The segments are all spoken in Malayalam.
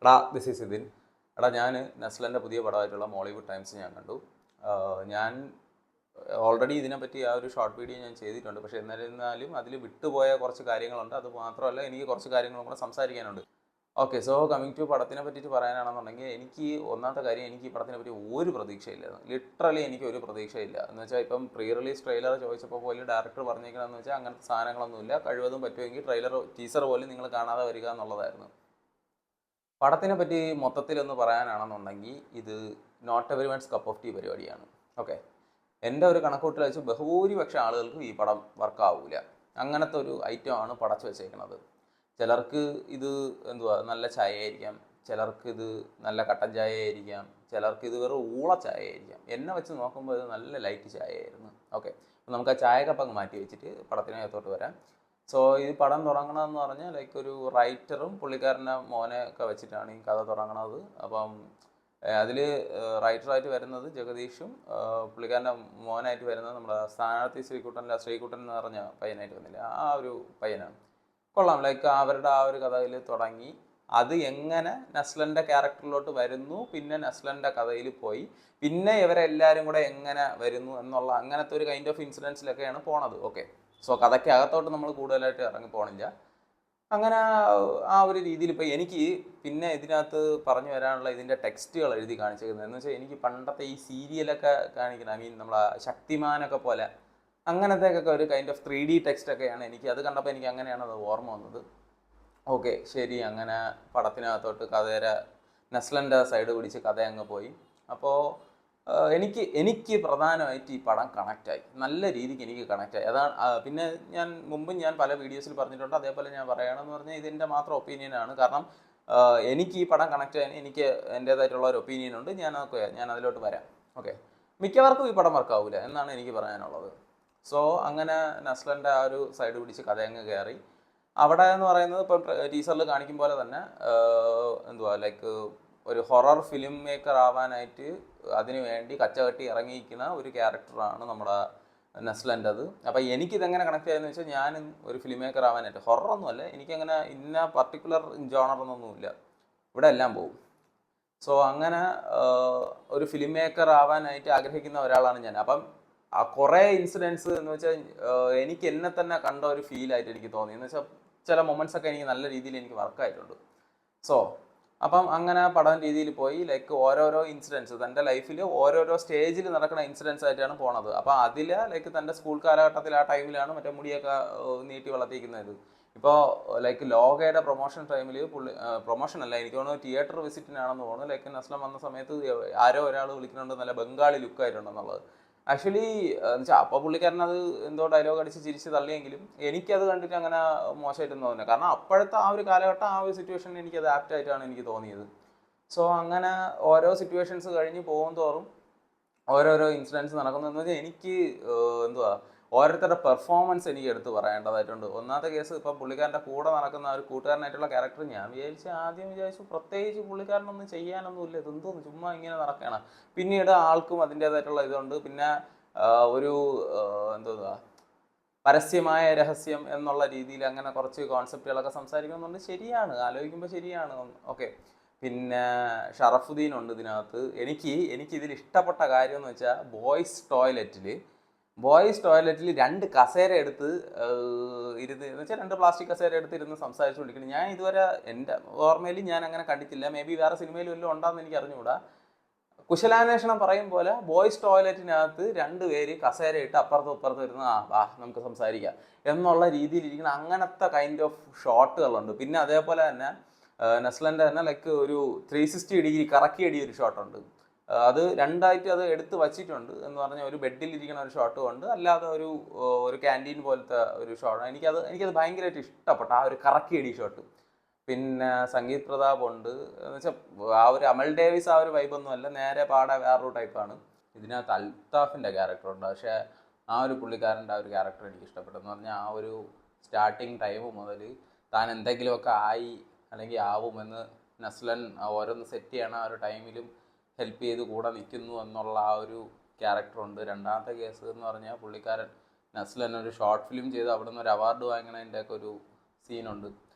എടാ ദിസ് ഈസ് ഇതിൻ. എടാ ഞാൻ നെസ്ലൻ്റെ പുതിയ പടമായിട്ടുള്ള മോളിവുഡ് ടൈംസ് ഞാൻ കണ്ടു. ഞാൻ ഓൾറെഡി ഇതിനെപ്പറ്റി ആ ഒരു ഷോർട്ട് വീഡിയോ ഞാൻ ചെയ്തിട്ടുണ്ട്. പക്ഷേ എന്നിരുന്നാലും അതിൽ വിട്ടുപോയ കുറച്ച് കാര്യങ്ങളുണ്ട്. അത് മാത്രമല്ല, എനിക്ക് കുറച്ച് കാര്യങ്ങളും കൂടെ സംസാരിക്കാനുണ്ട്. ഓക്കെ, സോ കമ്മിങ് ടു പടത്തിനെ പറ്റിയിട്ട് പറയാനാണെന്നുണ്ടെങ്കിൽ, എനിക്ക് ഒന്നാമത്തെ കാര്യം, എനിക്ക് ഈ പടത്തിനെ പറ്റി ഒരു പ്രതീക്ഷയില്ലായിരുന്നു. ലിറ്ററലി എനിക്ക് ഒരു പ്രതീക്ഷയില്ല. എന്ന് വെച്ചാൽ ഇപ്പം പ്രീ റിലീസ് ട്രെയിലർ ചോദിച്ചപ്പോൾ പോലും ഡയറക്ടർ പറഞ്ഞേക്കണമെന്ന് വെച്ചാൽ അങ്ങനത്തെ സാധനങ്ങളൊന്നുമില്ല, കഴിവതും പറ്റുമെങ്കിൽ ടീസർ പോലും നിങ്ങൾ കാണാതെ വരിക എന്നുള്ളതായിരുന്നു. പടത്തിനെ പറ്റി മൊത്തത്തിലൊന്ന് പറയാനാണെന്നുണ്ടെങ്കിൽ, ഇത് not everyone's cup of tea പരിപാടിയാണ്. ഓക്കെ, എൻ്റെ ഒരു കണക്കൂട്ടിൽ വെച്ച് ബഹുഭൂരിപക്ഷം ആളുകൾക്കും ഈ പടം വർക്കാവില്ല. അങ്ങനത്തെ ഒരു ഐറ്റമാണ് പടച്ചു വെച്ചേക്കുന്നത്. ചിലർക്ക് ഇത് നല്ല ചായ ആയിരിക്കാം, ചിലർക്ക് ഇത് നല്ല കട്ടൻ ചായ ആയിരിക്കാം, ചിലർക്ക് ഇത് വെറും ഊള ചായ ആയിരിക്കാം. എന്നെ വെച്ച് നോക്കുമ്പോൾ ഇത് നല്ല ലൈറ്റ് ചായ ആയിരുന്നു. ഓക്കെ, നമുക്ക് ആ ചായക്കപ്പം അങ്ങ് മാറ്റി വെച്ചിട്ട് പടത്തിനകത്തോട്ട് വരാം. സോ ഈ പടം തുടങ്ങണമെന്ന് പറഞ്ഞാൽ ലൈക്ക് ഒരു റൈറ്ററും പുള്ളിക്കാരൻ്റെ മോനെ ഒക്കെ വെച്ചിട്ടാണ് ഈ കഥ തുടങ്ങണത്. അപ്പം അതിൽ റൈറ്ററായിട്ട് വരുന്നത് ജഗദീഷും പുള്ളിക്കാരൻ്റെ മോനായിട്ട് വരുന്നത് നമ്മുടെ സ്ഥാനാർത്ഥി ശ്രീകുട്ടൻ എന്ന് പറഞ്ഞ പയ്യനായിട്ട് വന്നില്ല, ആ ഒരു പയ്യനാണ്. കൊള്ളാം. ലൈക്ക് അവരുടെ ആ ഒരു കഥയിൽ തുടങ്ങി അത് എങ്ങനെ നസ്ലൻ്റെ ക്യാരക്ടറിലോട്ട് വരുന്നു, പിന്നെ നസ്ലൻ്റെ കഥയിൽ പോയി, പിന്നെ ഇവരെല്ലാവരും കൂടെ എങ്ങനെ വരുന്നു എന്നുള്ള അങ്ങനത്തെ ഒരു കൈൻഡ് ഓഫ് ഇൻസിഡൻസിലൊക്കെയാണ് പോണത്. ഓക്കെ, സോ കഥയ്ക്കകത്തോട്ട് നമ്മൾ കൂടുതലായിട്ട് ഇറങ്ങി പോകണില്ല. അങ്ങനെ ആ ഒരു രീതിയിൽ ഇപ്പോൾ എനിക്ക് പിന്നെ ഇതിനകത്ത് പറഞ്ഞു വരാനുള്ള ഇതിൻ്റെ ടെക്സ്റ്റുകൾ എഴുതി കാണിച്ചിരിക്കുന്നത് എന്ന് വെച്ചാൽ, എനിക്ക് പണ്ടത്തെ ഈ സീരിയലൊക്കെ കാണിക്കുന്ന നമ്മളെ ശക്തിമാനൊക്കെ പോലെ അങ്ങനത്തെയൊക്കെ ഒരു കൈൻഡ് ഓഫ് 3D ടെക്സ്റ്റൊക്കെയാണ്. എനിക്ക് അത് കണ്ടപ്പോൾ എനിക്ക് അങ്ങനെയാണ് അത് ഓർമ്മ വന്നത്. ഓക്കെ, ശരി. അങ്ങനെ പടത്തിനകത്തോട്ട് കഥയുടെ നസ്ലൻ്റെ സൈഡ് പിടിച്ച് കഥ അങ്ങ് പോയി. അപ്പോൾ എനിക്ക് പ്രധാനമായിട്ട് ഈ പടം കണക്റ്റായി, നല്ല രീതിക്ക് എനിക്ക് കണക്റ്റായി. അതാണ്. പിന്നെ ഞാൻ പല വീഡിയോസിൽ പറഞ്ഞിട്ടുണ്ട്, അതേപോലെ ഞാൻ പറയണമെന്ന് പറഞ്ഞാൽ ഇതിൻ്റെ മാത്രം ഒപ്പീനിയനാണ്. കാരണം എനിക്ക് ഈ പടം കണക്റ്റ് ചെയ്യാൻ എനിക്ക് എൻ്റേതായിട്ടുള്ള ഒരു ഒപ്പീനിയൻ ഉണ്ട്. ഞാൻ അതിലോട്ട് വരാം. ഓക്കെ, മിക്കവർക്കും ഈ പടം വർക്കാവില്ല എന്നാണ് എനിക്ക് പറയാനുള്ളത്. സോ അങ്ങനെ നസ്ലൻ്റെ ആ ഒരു സൈഡ് പിടിച്ച് കഥയങ്ങ് കയറി. അവിടെ എന്ന് പറയുന്നത് ഇപ്പം ടീസറിൽ കാണിക്കും പോലെ തന്നെ ലൈക്ക് ഒരു ഹൊറർ ഫിലിം മേക്കർ ആവാനായിട്ട് അതിനു വേണ്ടി കച്ചകെട്ടി ഇറങ്ങിയിരിക്കുന്ന ഒരു ക്യാരക്ടറാണ് നമ്മുടെ നസ്ലൻ്റെത്. അപ്പോൾ എനിക്കിതെങ്ങനെ കണക്ട് ആയെന്ന് വെച്ചാൽ, ഞാനും ഒരു ഫിലിം മേക്കർ ആവാനായിട്ട്, ഹൊററൊന്നുമല്ല, എനിക്കങ്ങനെ ഇന്ന പർട്ടിക്കുലർ ജോണറൊന്നൊന്നുമില്ല, ഇവിടെ എല്ലാം പോകും. സോ അങ്ങനെ ഒരു ഫിലിം മേക്കർ ആവാനായിട്ട് ആഗ്രഹിക്കുന്ന ഒരാളാണ് ഞാൻ. അപ്പം ആ കുറേ ഇൻസിഡൻസ് എന്ന് വെച്ചാൽ എനിക്ക് എന്നെ തന്നെ കണ്ട ഒരു ഫീലായിട്ട് എനിക്ക് തോന്നി. എന്ന് വെച്ചാൽ ചില മൊമെൻറ്റ്സൊക്കെ എനിക്ക് നല്ല രീതിയിൽ എനിക്ക് വർക്കായിട്ടുണ്ട്. സോ അപ്പം അങ്ങനെ പഠന രീതിയിൽ പോയി, ലൈക്ക് ഓരോരോ ഇൻസിഡൻസ് തൻ്റെ ലൈഫിൽ ഓരോരോ സ്റ്റേജിൽ നടക്കുന്ന ഇൻസിഡൻസ് ആയിട്ടാണ് പോണത്. അപ്പോൾ അതിൽ ലൈക്ക് തൻ്റെ സ്കൂൾ കാലഘട്ടത്തിൽ ആ ടൈമിലാണ് മറ്റേ മുടിയൊക്കെ നീട്ടി വളർത്തിയിരിക്കുന്നത്. ഇപ്പോൾ ലൈക്ക് ലോകയുടെ പ്രൊമോഷൻ ടൈമിൽ പ്രൊമോഷൻ അല്ല, എനിക്ക് തോന്നുന്നു തിയേറ്റർ വിസിറ്റിനാണെന്ന് തോന്നുന്നു, ലൈക്ക് നസ്ലം വന്ന സമയത്ത് ആരോ ഒരാൾ വിളിക്കുന്നുണ്ട് നല്ല ബംഗാളി ലുക്കായിട്ടുണ്ടെന്നുള്ളത്. ആക്ച്വലി എന്ന് വെച്ചാൽ അപ്പോൾ പുള്ളിക്കാരനത് എന്തോ ഡയലോഗ് അടിച്ച് ചിരിച്ച് തള്ളിയെങ്കിലും എനിക്കത് കണ്ടിട്ട് അങ്ങനെ മോശമായിട്ടൊന്നും തോന്നില്ല. കാരണം അപ്പോഴത്തെ ആ ഒരു കാലഘട്ടം, ആ ഒരു സിറ്റുവേഷൻ എനിക്കത് ആപ്റ്റായിട്ടാണ് എനിക്ക് തോന്നിയത്. സോ അങ്ങനെ ഓരോ സിറ്റുവേഷൻസ് കഴിഞ്ഞ് പോകും തോറും ഓരോരോ ഇൻസിഡൻസ് നടക്കുന്നതെന്ന് വെച്ചാൽ എനിക്ക് ഓരോരുത്തരുടെ പെർഫോമൻസ് എനിക്ക് എടുത്ത് പറയേണ്ടതായിട്ടുണ്ട്. ഒന്നാമത്തെ കേസ്, ഇപ്പം പുള്ളിക്കാരൻ്റെ കൂടെ നടക്കുന്ന ഒരു കൂട്ടുകാരനായിട്ടുള്ള ക്യാരക്ടർ ഞാൻ ആദ്യം വിചാരിച്ചു പ്രത്യേകിച്ച് പുള്ളിക്കാരനൊന്നും ചെയ്യാനൊന്നുമില്ല, ഇതെന്തോന്ന് ചുമ്മാ ഇങ്ങനെ നടക്കുകയാണ്. പിന്നീട് ആൾക്കും അതിൻ്റേതായിട്ടുള്ള ഇതുണ്ട്. പിന്നെ ഒരു പരസ്യമായ രഹസ്യം എന്നുള്ള രീതിയിൽ അങ്ങനെ കുറച്ച് കോൺസെപ്റ്റുകളൊക്കെ സംസാരിക്കുന്നുണ്ട്. ശരിയാണ്, ആലോചിക്കുമ്പോൾ ശരിയാണ്. ഓക്കെ, പിന്നെ ഷറഫുദ്ദീൻ ഉണ്ട് ഇതിനകത്ത്. എനിക്ക് ഇതിൽ ഇഷ്ടപ്പെട്ട കാര്യം എന്ന് വെച്ചാൽ, ബോയ്സ് ടോയ്ലറ്റിൽ 2 കസേര എടുത്ത് ഇരുന്ന്, എന്ന് വെച്ചാൽ 2 പ്ലാസ്റ്റിക് കസേര എടുത്ത് ഇരുന്ന് സംസാരിച്ചുകൊണ്ടിരിക്കുന്നത് ഞാൻ ഇതുവരെ എൻ്റെ ഓർമ്മയിൽ ഞാൻ അങ്ങനെ കണ്ടിട്ടില്ല. മേ ബി വേറെ സിനിമയിൽ വല്ലതും ഉണ്ടാകുമെന്ന് എനിക്ക് അറിഞ്ഞുകൂടാ. കുശലാന്വേഷണം പറയും പോലെ ബോയ്സ് ടോയ്ലറ്റിനകത്ത് 2 പേര് കസേര ഇട്ട് അപ്പുറത്തും ഇപ്പുറത്തും ഇരുന്ന് നമുക്ക് സംസാരിക്കാം എന്നുള്ള രീതിയിലിരിക്കുന്ന അങ്ങനത്തെ കൈൻഡ് ഓഫ് ഷോട്ടുകളുണ്ട്. പിന്നെ അതേപോലെ തന്നെ നസ്ലൻ്റെ തന്നെ ലൈക്ക് ഒരു 360 ഡിഗ്രി കറക്കിയടി ഒരു ഷോട്ടുണ്ട്. അത് 2ആയിട്ട് അത് എടുത്ത് വച്ചിട്ടുണ്ട്. എന്ന് പറഞ്ഞാൽ ഒരു ബെഡിലിരിക്കുന്ന ഒരു ഷോട്ടും ഉണ്ട്, അല്ലാതെ ഒരു ക്യാൻറ്റീൻ പോലത്തെ ഒരു ഷോട്ട്. എനിക്കത് ഭയങ്കരമായിട്ട് ഇഷ്ടപ്പെട്ടു, ആ ഒരു കറക്കിയടി ഷോട്ട്. പിന്നെ സംഗീത് പ്രതാപ് ഉണ്ട്. എന്ന് വെച്ചാൽ ആ ഒരു അമൽ ഡേവിസ് ആ ഒരു വൈബൊന്നും അല്ല, നേരെ പാടാൻ വേറൊരു ടൈപ്പാണ്. ഇതിനകത്ത് അൽത്താഫിൻ്റെ ക്യാരക്ടറുണ്ട്. പക്ഷേ ആ ഒരു പുള്ളിക്കാരൻ്റെ ആ ഒരു ക്യാരക്ടർ എനിക്ക് ഇഷ്ടപ്പെട്ടു. എന്ന് പറഞ്ഞാൽ ആ ഒരു സ്റ്റാർട്ടിങ് ടൈം മുതൽ താൻ എന്തെങ്കിലുമൊക്കെ ആയി അല്ലെങ്കിൽ ആവുമെന്ന് നസ്ലൻ ഓരോന്ന് സെറ്റ് ചെയ്യണ ആ ഒരു ടൈമിലും ഹെൽപ്പ് ചെയ്ത് കൂടെ നിൽക്കുന്നു എന്നുള്ള ആ ഒരു ക്യാരക്ടറുണ്ട്. രണ്ടാമത്തെ കേസ് എന്ന് പറഞ്ഞാൽ, പുള്ളിക്കാരൻ നസ്ലൻ ഒരു ഷോർട്ട് ഫിലിം ചെയ്ത് അവിടെ നിന്ന് ഒരു അവാർഡ് വാങ്ങണതിൻ്റെയൊക്കെ ഒരു സീനുണ്ട്.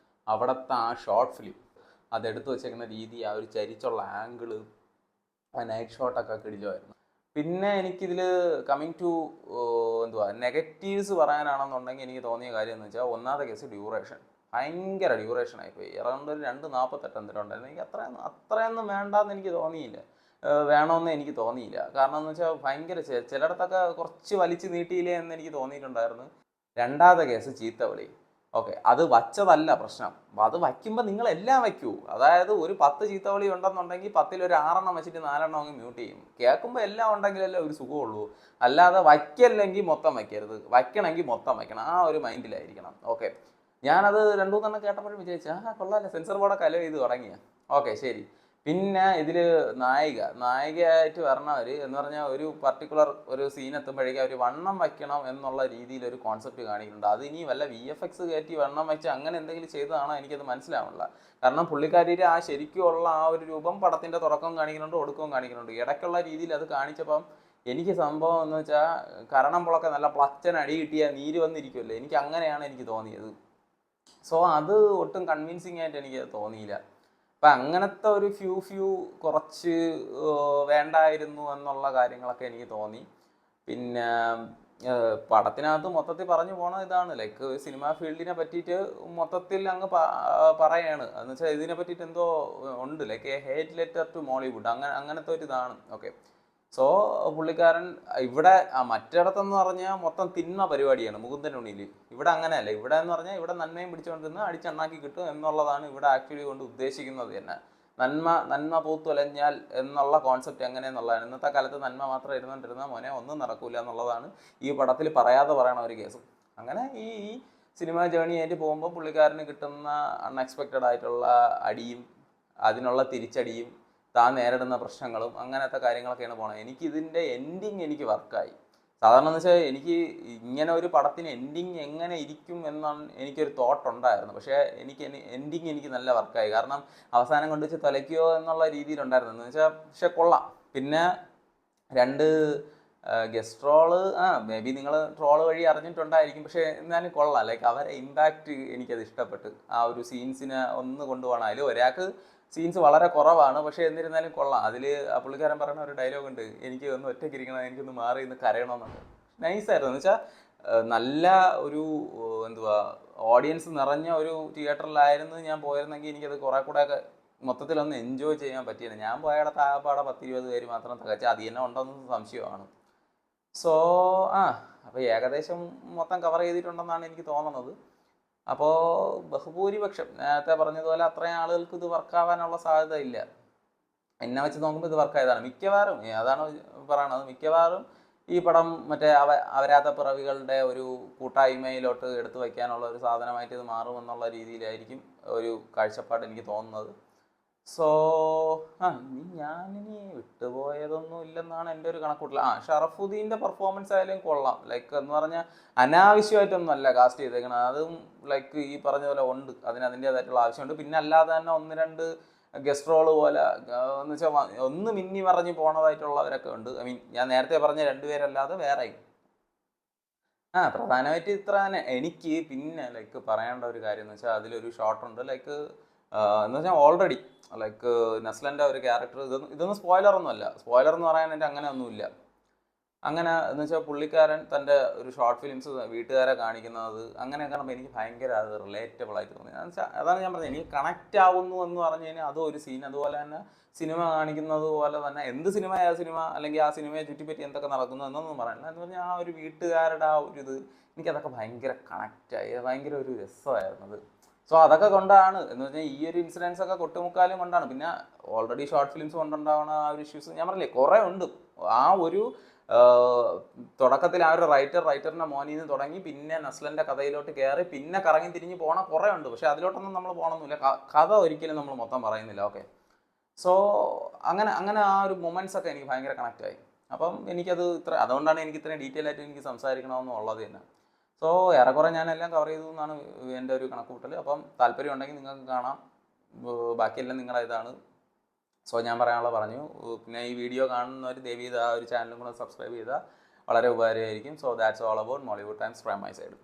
അവിടുത്തെ ആ ഷോർട്ട് ഫിലിം അതെടുത്ത് വെച്ചേക്കുന്ന രീതി, ആ ഒരു ചരിച്ചുള്ള ആംഗിള്, ആ നൈറ്റ് ഷോട്ടൊക്കെ കിടിലമായിരുന്നു. പിന്നെ എനിക്കിതിൽ കമ്മിങ് ടു നെഗറ്റീവ്സ് പറയാനാണെന്നുണ്ടെങ്കിൽ എനിക്ക് തോന്നിയ കാര്യം എന്ന് വെച്ചാൽ, ഒന്നാമത്തെ കേസ് ഡ്യൂറേഷൻ. ഭയങ്കര ഡ്യൂറേഷൻ ആയിപ്പോയി. അറൗണ്ട് ഒരു 2:48 എന്തിനുണ്ടായിരുന്നു. എനിക്ക് അത്രയൊന്നും വേണ്ടാന്ന് എനിക്ക് തോന്നിയില്ല, വേണമെന്ന് എനിക്ക് തോന്നിയില്ല. കാരണം എന്ന് വെച്ചാൽ ഭയങ്കര ചിലയിടത്തൊക്കെ കുറച്ച് വലിച്ചു നീട്ടിയില്ലേ എന്ന് എനിക്ക് തോന്നിയിട്ടുണ്ടായിരുന്നു. രണ്ടാമത്തെ കേസ് ചീത്തവിളി. ഓക്കെ, അത് വച്ചതല്ല പ്രശ്നം, അത് വയ്ക്കുമ്പോൾ നിങ്ങൾ എല്ലാം വയ്ക്കൂ. അതായത് ഒരു 10 ചീത്തവിളി ഉണ്ടെന്നുണ്ടെങ്കിൽ 10ൽ ഒരു 6 വെച്ചിട്ട് 4 അങ്ങ് മ്യൂട്ട് ചെയ്യും. കേൾക്കുമ്പോൾ എല്ലാം ഉണ്ടെങ്കിലല്ലേ ഒരു സുഖമുള്ളൂ. അല്ലാതെ വയ്ക്കല്ലെങ്കിൽ മൊത്തം വയ്ക്കരുത്, വയ്ക്കണമെങ്കിൽ മൊത്തം വയ്ക്കണം. ആ ഒരു മൈൻഡിലായിരിക്കണം. ഓക്കെ, ഞാനത് 2-3 കേട്ടപ്പോഴും വിചാരിച്ചു, കൊള്ളാല്ലേ, സെൻസർ ബോർഡൊക്കെ അലോ ചെയ്ത് തുടങ്ങിയ. ഓക്കെ, ശരി. പിന്നെ ഇതിൽ നായികയായിട്ട് വരണവർ എന്ന് പറഞ്ഞാൽ ഒരു പർട്ടിക്കുലർ ഒരു സീൻ എത്തുമ്പോഴേക്കും അവർ വണ്ണം വയ്ക്കണം എന്നുള്ള രീതിയിൽ ഒരു കോൺസെപ്റ്റ് കാണിക്കുന്നുണ്ട്. അത് ഇനി വല്ല VFX കയറ്റി വണ്ണം വെച്ച് അങ്ങനെ എന്തെങ്കിലും ചെയ്തതാണോ എനിക്കത് മനസ്സിലാവില്ല. കാരണം പുള്ളിക്കാരിയുടെ ആ ശരിക്കുമുള്ള ആ ഒരു രൂപം പടത്തിൻ്റെ തുടക്കം കാണിക്കുന്നുണ്ട്, ഒടുക്കവും കാണിക്കുന്നുണ്ട്. ഇടയ്ക്കുള്ള രീതിയിൽ അത് കാണിച്ചപ്പം എനിക്ക് സംഭവം എന്ന് വെച്ചാൽ കരണമ്പുളൊക്കെ നല്ല പ്ലച്ചൻ അടി കിട്ടിയാൽ നീര് വന്നിരിക്കുമല്ലോ, എനിക്ക് അങ്ങനെയാണ് എനിക്ക് തോന്നിയത്. സോ അത് ഒട്ടും കൺവിൻസിങ് ആയിട്ട് എനിക്ക് തോന്നിയില്ല. അപ്പം അങ്ങനത്തെ ഒരു ഫ്യൂ കുറച്ച് വേണ്ടായിരുന്നു എന്നുള്ള കാര്യങ്ങളൊക്കെ എനിക്ക് തോന്നി. പിന്നെ പടത്തിനകത്ത് മൊത്തത്തിൽ പറഞ്ഞു പോണത് ഇതാണ്, ലൈക്ക് സിനിമാ ഫീൽഡിനെ പറ്റിയിട്ട് മൊത്തത്തിൽ അങ്ങ് പറയാണ്. എന്ന് വെച്ചാൽ ഇതിനെ പറ്റിയിട്ട് എന്തോ ഉണ്ട്, like hate letter to Mollywood, അങ്ങനത്തെ ഒരു ഇതാണ്. ഓക്കെ, സോ പുള്ളിക്കാരൻ ഇവിടെ മറ്റിടത്തെന്ന് പറഞ്ഞാൽ മൊത്തം തിന്മ പരിപാടിയാണ് മുകുന്ദൻ്റെ ഉണ്ണിയിൽ. ഇവിടെ അങ്ങനെയല്ല. ഇവിടെ എന്ന് പറഞ്ഞാൽ ഇവിടെ നന്മയും പിടിച്ചുകൊണ്ടിരുന്ന് അടിച്ചെണ്ണാക്കി കിട്ടും എന്നുള്ളതാണ് ഇവിടെ ആക്ച്വലി കൊണ്ട് ഉദ്ദേശിക്കുന്നത് തന്നെ. നന്മ പൂത്തുലഞ്ഞാൽ എന്നുള്ള കോൺസെപ്റ്റ് എങ്ങനെയെന്നുള്ളതാണ്. ഇന്നത്തെ കാലത്ത് നന്മ മാത്രം ഇരുന്നുകൊണ്ടിരുന്ന മോനെ ഒന്നും നടക്കൂല എന്നുള്ളതാണ് ഈ പടത്തിൽ പറയാതെ പറയണ ഒരു കേസും. അങ്ങനെ ഈ സിനിമ ജേണി ആയിട്ട് പോകുമ്പോൾ പുള്ളിക്കാരന് കിട്ടുന്ന അൺഎക്സ്പെക്റ്റഡ് ആയിട്ടുള്ള അടിയും അതിനുള്ള തിരിച്ചടിയും താൻ നേരിടുന്ന പ്രശ്നങ്ങളും അങ്ങനത്തെ കാര്യങ്ങളൊക്കെയാണ് പോണത്. എനിക്കിതിൻ്റെ എൻഡിങ് എനിക്ക് വർക്കായി. സാധാരണ എന്ന് വെച്ചാൽ എനിക്ക് ഇങ്ങനെ ഒരു പടത്തിന് എൻഡിങ് എങ്ങനെ ഇരിക്കും എന്നാണ് എനിക്കൊരു തോട്ട് ഉണ്ടായിരുന്നു. പക്ഷേ എൻഡിങ് എനിക്ക് നല്ല വർക്കായി. കാരണം അവസാനം കൊണ്ട് വെച്ച് തലയ്ക്കോ എന്നുള്ള രീതിയിലുണ്ടായിരുന്നു. എന്ന് വെച്ചാൽ പക്ഷെ കൊള്ളാം. പിന്നെ 2 ഗസ്റ്റ് റോള് മേ ബി നിങ്ങൾ ട്രോള് വഴി അറിഞ്ഞിട്ടുണ്ടായിരിക്കും. പക്ഷേ എന്നാലും കൊള്ളാം. ലൈക്ക് അവരെ ഇമ്പാക്റ്റ് എനിക്കത് ഇഷ്ടപ്പെട്ടു. ആ ഒരു സീൻസിനെ ഒന്ന് കൊണ്ടുപോകണം. അതിൽ ഒരാൾക്ക് സീൻസ് വളരെ കുറവാണ്, പക്ഷേ എന്നിരുന്നാലും കൊള്ളാം. അതിൽ ആ പുള്ളിക്കാരൻ പറയുന്ന ഒരു ഡയലോഗ് ഉണ്ട്, എനിക്ക് ഒന്ന് ഒറ്റയ്ക്ക് ഇരിക്കണം, എനിക്കൊന്ന് മാറി ഇന്ന് കരയണമെന്നുണ്ട്. നൈസായിരുന്നു. എന്ന് വെച്ചാൽ നല്ല ഒരു ഓഡിയൻസ് നിറഞ്ഞ ഒരു തിയേറ്ററിലായിരുന്നു ഞാൻ പോയിരുന്നെങ്കിൽ എനിക്കത് കുറെ കൂടെയൊക്കെ മൊത്തത്തിലൊന്ന് എൻജോയ് ചെയ്യാൻ പറ്റിയത്. ഞാൻ പോയടത്ത് ആകപ്പാടെ 10-20 പേര് മാത്രം തികച്ച അത് തന്നെ ഉണ്ടോയെന്ന് സംശയമാണ്. സോ അപ്പോൾ ഏകദേശം മൊത്തം കവർ ചെയ്തിട്ടുണ്ടെന്നാണ് എനിക്ക് തോന്നുന്നത്. അപ്പോൾ ബഹുഭൂരിപക്ഷം നേരത്തെ പറഞ്ഞതുപോലെ അത്രയും ആളുകൾക്ക് ഇത് വർക്കാവാനുള്ള സാധ്യത ഇല്ല. എന്നെ വെച്ച് നോക്കുമ്പോൾ ഇത് വർക്കായതാണ് മിക്കവാറും. അതാണ് പറയണത്, മിക്കവാറും ഈ പടം മറ്റേ അവരാത്ത പിറവികളുടെ ഒരു കൂട്ടായ്മയിലോട്ട് എടുത്തു വയ്ക്കാനുള്ള ഒരു സാധനമായിട്ട് ഇത് മാറുമെന്നുള്ള രീതിയിലായിരിക്കും ഒരു കാഴ്ചപ്പാട് എനിക്ക് തോന്നുന്നത്. സോ ഞാനിനി വിട്ടുപോയതൊന്നും ഇല്ലെന്നാണ് എൻ്റെ ഒരു കണക്കൂട്ടൽ. ഷറഫുദ്ദീൻ്റെ പെർഫോമൻസ് ആയാലും കൊള്ളാം. ലൈക്ക് എന്ന് പറഞ്ഞാൽ അനാവശ്യമായിട്ടൊന്നും അല്ല കാസ്റ്റ് ചെയ്തേക്കണം. അതും ലൈക്ക് ഈ പറഞ്ഞ പോലെ ഉണ്ട്, അതിൻ്റേതായിട്ടുള്ള ആവശ്യമുണ്ട്. പിന്നെ അല്ലാതെ തന്നെ 1-2 ഗസ്റ്റ് റോള് പോലെ എന്ന് വെച്ചാൽ ഒന്ന് മിന്നി മറിഞ്ഞ് പോണതായിട്ടുള്ളവരൊക്കെ ഉണ്ട്. ഐ മീൻ ഞാൻ നേരത്തെ പറഞ്ഞ 2 പേരല്ലാതെ വേറെയും. പ്രധാനമായിട്ട് ഇത്ര തന്നെ എനിക്ക്. പിന്നെ ലൈക്ക് പറയേണ്ട ഒരു കാര്യം എന്ന് വെച്ചാൽ അതിലൊരു ഷോട്ടുണ്ട്, ലൈക്ക് എന്ന് വെച്ചാൽ ഓൾറെഡി ലൈക്ക് നസ്ലൻ്റെ ഒരു ക്യാരക്ടർ, ഇതൊന്നും സ്പോയിലറൊന്നും അല്ല. സ്പോയിലർ എന്ന് പറയാൻ എൻ്റെ അങ്ങനെ ഒന്നുമില്ല. അങ്ങനെ എന്ന് വെച്ചാൽ പുള്ളിക്കാരൻ തൻ്റെ ഒരു ഷോർട്ട് ഫിലിംസ് വീട്ടുകാരെ കാണിക്കുന്നത് അങ്ങനെയൊക്കെ കാണുമ്പോൾ എനിക്ക് ഭയങ്കര അത് റിലേറ്റബിൾ ആയിട്ട് തോന്നി. എന്ന് വെച്ചാൽ അതാണ് ഞാൻ പറഞ്ഞത്, എനിക്ക് കണക്റ്റ് ആവുന്നു എന്ന് പറഞ്ഞു കഴിഞ്ഞാൽ അതും ഒരു സീൻ. അതുപോലെ തന്നെ സിനിമ കാണിക്കുന്നത് പോലെ തന്നെ എന്ത് സിനിമ അല്ലെങ്കിൽ ആ സിനിമയെ ചുറ്റിപ്പറ്റി എന്തൊക്കെ നടക്കുന്നു എന്നൊന്നും പറയാനില്ല. എന്ന് പറഞ്ഞാൽ ആ ഒരു വീട്ടുകാരുടെ ആ ഒരു ഇത് എനിക്കതൊക്കെ ഭയങ്കര കണക്റ്റായി, ഭയങ്കര ഒരു രസമായിരുന്നത്. സോ അതൊക്കെ കൊണ്ടാണ് എന്ന് പറഞ്ഞാൽ ഈ ഒരു ഇൻസിഡൻസ് ഒക്കെ കൊട്ടുമുക്കാലും കൊണ്ടാണ്. പിന്നെ ഓൾറെഡി ഷോർട്ട് ഫിലിംസ് കൊണ്ടുണ്ടാവുന്ന ആ ഒരു ഇഷ്യൂസ് ഞാൻ പറഞ്ഞില്ലേ കുറേ ഉണ്ട്. ആ ഒരു തുടക്കത്തിൽ ആ ഒരു റൈറ്ററിൻ്റെ മോനിൽ നിന്ന് തുടങ്ങി പിന്നെ നസ്ലൻ്റെ കഥയിലോട്ട് കയറി പിന്നെ കറങ്ങി തിരിഞ്ഞ് പോകണ കുറേ ഉണ്ട്. പക്ഷേ അതിലോട്ടൊന്നും നമ്മൾ പോകണമെന്നില്ല. കഥ ഒരിക്കലും നമ്മൾ മൊത്തം പറയുന്നില്ല. ഓക്കെ, സോ അങ്ങനെ ആ ഒരു മൊമെൻറ്റ്സ് ഒക്കെ എനിക്ക് ഭയങ്കര കണക്റ്റായി. അപ്പം എനിക്കത് അതുകൊണ്ടാണ് എനിക്ക് ഇത്രയും ഡീറ്റെയിൽ ആയിട്ട് എനിക്ക് സംസാരിക്കണമെന്നുള്ളത് തന്നെ. സോ ഏറെക്കുറെ ഞാനെല്ലാം കവർ ചെയ്തു എന്നാണ് എൻ്റെ ഒരു കണക്കുകൂട്ടൽ. അപ്പം താല്പര്യം ഉണ്ടെങ്കിൽ നിങ്ങൾക്ക് കാണാം. ബാക്കിയെല്ലാം നിങ്ങളുടെ ഇതാണ്. സോ ഞാൻ പറയാനുള്ള പറഞ്ഞു. പിന്നെ ഈ വീഡിയോ കാണുന്നവർ ദയവ് ചെയ്ത് ആ ഒരു ചാനലും കൂടെ സബ്സ്ക്രൈബ് ചെയ്താൽ വളരെ ഉപകാരമായിരിക്കും. So that's all about Mollywood times from my side.